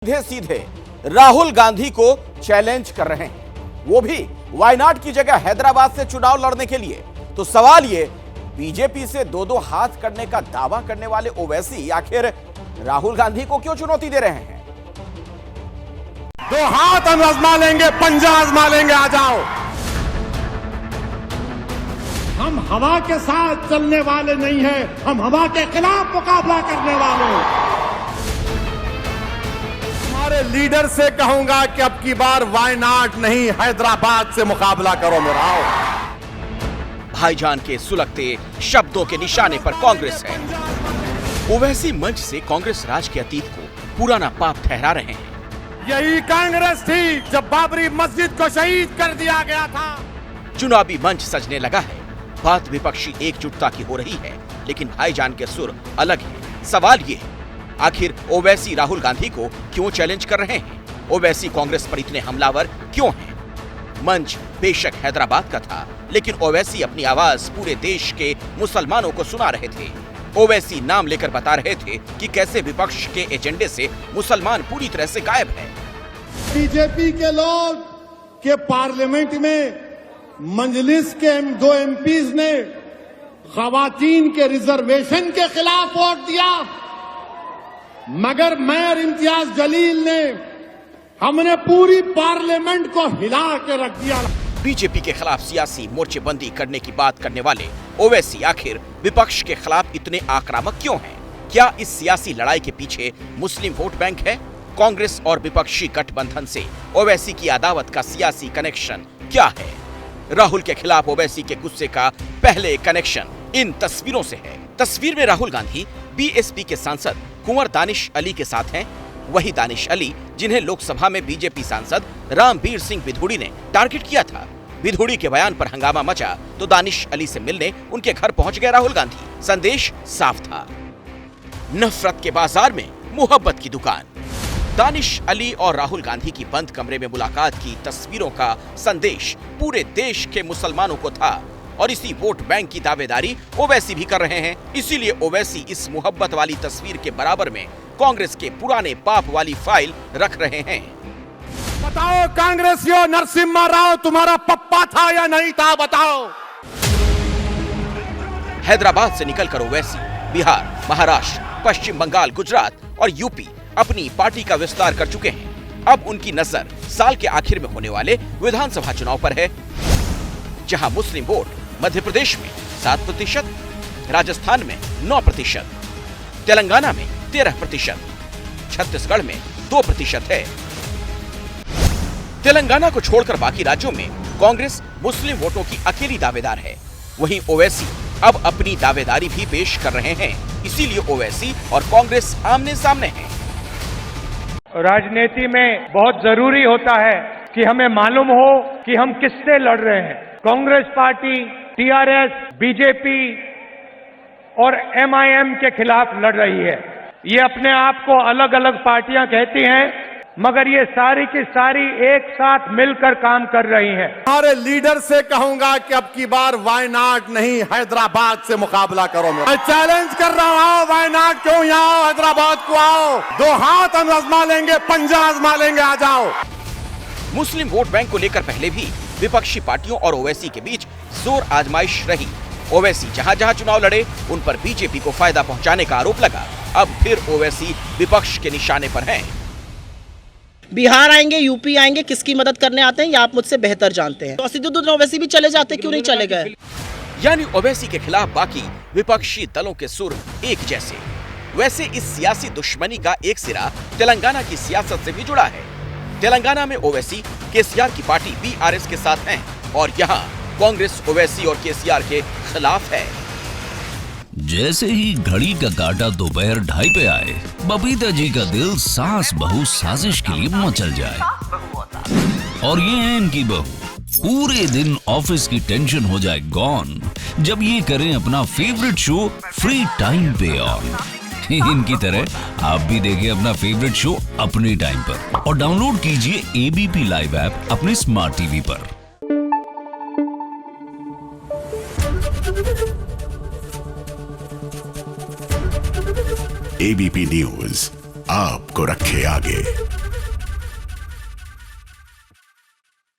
सीधे सीधे राहुल गांधी को चैलेंज कर रहे हैं, वो भी वायनाड की जगह हैदराबाद से चुनाव लड़ने के लिए। तो सवाल ये, बीजेपी से दो दो हाथ करने का दावा करने वाले ओवैसी आखिर राहुल गांधी को क्यों चुनौती दे रहे हैं? दो हाथ हम आजमा लेंगे, पंजा आजमा लेंगे, आ जाओ। हम हवा के साथ चलने वाले नहीं हैं, हम हवा के खिलाफ मुकाबला करने वाले हैं। हमारे लीडर से कहूंगा कि अब की बार वायनाड नहीं, हैदराबाद से मुकाबला करो मेरा। भाईजान के सुलगते शब्दों के निशाने पर कांग्रेस है। ओवैसी मंच से कांग्रेस राज के अतीत को पुराना पाप ठहरा रहे हैं। यही कांग्रेस थी जब बाबरी मस्जिद को शहीद कर दिया गया था। चुनावी मंच सजने लगा है, बात विपक्षी एकजुटता की हो रही है, लेकिन भाईजान के सुर अलग है। सवाल ये है, आखिर ओवैसी राहुल गांधी को क्यों चैलेंज कर रहे हैं? ओवैसी कांग्रेस पर इतने हमलावर क्यों हैं? मंच बेशक हैदराबाद का था, लेकिन ओवैसी अपनी आवाज पूरे देश के मुसलमानों को सुना रहे थे। ओवैसी नाम लेकर बता रहे थे कि कैसे विपक्ष के एजेंडे से मुसलमान पूरी तरह से गायब है। बीजेपी के लोग के पार्लियामेंट में मजलिस के दो एमपीज ने खवातीन के रिजर्वेशन के खिलाफ वोट दिया, मगर मेयर इम्तियाज जलील ने हमने पूरी पार्लियामेंट को हिला के रख दिया। बीजेपी के खिलाफ सियासी मोर्चेबंदी करने की बात करने वाले ओवैसी आखिर विपक्ष के खिलाफ इतने आक्रामक क्यों हैं? क्या इस सियासी लड़ाई के पीछे मुस्लिम वोट बैंक है? कांग्रेस और विपक्षी गठबंधन से ओवैसी की अदावत का सियासी कनेक्शन क्या है? राहुल के खिलाफ ओवैसी के गुस्से का पहले कनेक्शन इन तस्वीरों से है। तस्वीर में राहुल गांधी बीएसपी के सांसद कुंवर दानिश अली के साथ हैं। वही दानिश अली जिन्हें लोकसभा में बीजेपी सांसद रामबीर सिंह विधुड़ी ने टारगेट किया था। विधुड़ी के बयान पर हंगामा मचा तो दानिश अली से मिलने उनके घर पहुंच गए राहुल गांधी। संदेश साफ था, नफरत के बाजार में मोहब्बत की दुकान। दानिश अली और राहुल गांधी की बंद कमरे में मुलाकात की तस्वीरों का संदेश पूरे देश के मुसलमानों को था, और इसी वोट बैंक की दावेदारी ओवैसी भी कर रहे हैं। इसीलिए ओवैसी इस मोहब्बत वाली तस्वीर के बराबर में कांग्रेस के पुराने पाप वाली फाइल रख रहे हैं। बताओ कांग्रेसियों, नरसिम्हा राव तुम्हारा पप्पा था या नहीं था, बताओ। हैदराबाद से निकलकर ओवैसी बिहार, महाराष्ट्र, पश्चिम बंगाल, गुजरात और यूपी अपनी पार्टी का विस्तार कर चुके हैं। अब उनकी नजर साल के आखिर में होने वाले विधानसभा चुनाव पर है, जहां मुस्लिम वोट मध्य प्रदेश में 7%, राजस्थान में 9%, तेलंगाना में 13%, छत्तीसगढ़ में 2% है। तेलंगाना को छोड़कर बाकी राज्यों में कांग्रेस मुस्लिम वोटों की अकेली दावेदार है। वहीं ओवैसी अब अपनी दावेदारी भी पेश कर रहे हैं। इसीलिए ओवैसी और कांग्रेस आमने सामने हैं। राजनीति में बहुत जरूरी होता है कि हमें मालूम हो कि हम किससे लड़ रहे हैं। कांग्रेस पार्टी टीआरएस, बीजेपी और एमआईएम के खिलाफ लड़ रही है। ये अपने आप को अलग अलग पार्टियां कहती हैं, मगर ये सारी की सारी एक साथ मिलकर काम कर रही हैं। हमारे लीडर से कहूंगा कि अब की बार वायनाड नहीं, हैदराबाद से मुकाबला करो मेरा। मैं चैलेंज कर रहा हूं, वायनाड क्यों यहाँ, हैदराबाद को आओ। दो हाथ हम आजमा लेंगे, पंजा आजमा लेंगे, आ जाओ। मुस्लिम वोट बैंक को लेकर पहले भी विपक्षी पार्टियों और ओवैसी के बीच जोर आजमाइश रही। ओवैसी जहां जहां चुनाव लड़े उन पर बीजेपी को फायदा पहुंचाने का आरोप लगा। अब फिर ओवैसी विपक्ष के निशाने पर हैं। बिहार आएंगे, यूपी आएंगे, किसकी मदद करने आते हैं ये आप मुझसे बेहतर जानते हैं। तो असदुद्दीन ओवैसी भी चले जाते, क्यों नहीं चले गए? यानी ओवैसी के खिलाफ बाकी विपक्षी दलों के सुर एक जैसे। वैसे इस सियासी दुश्मनी का एक सिरा तेलंगाना की सियासत से भी जुड़ा है। तेलंगाना में ओवैसी केसीआर की पार्टी बीआरएस के साथ हैं, और यहाँ कांग्रेस ओवैसी और केसीआर के खिलाफ है। जैसे ही घड़ी का काटा दोपहर 2:30 पे आए, बबीता जी का दिल सास बहू साजिश के लिए मचल जाए। और ये है इनकी बहू, पूरे दिन ऑफिस की टेंशन हो जाए गॉन जब ये करें अपना फेवरेट शो फ्री टाइम पे ऑन। इनकी तरह आप भी देखिए अपना फेवरेट शो अपने टाइम पर, और डाउनलोड कीजिए एबीपी लाइव ऐप अपने स्मार्ट टीवी पर। एबीपी न्यूज आपको रखे आगे।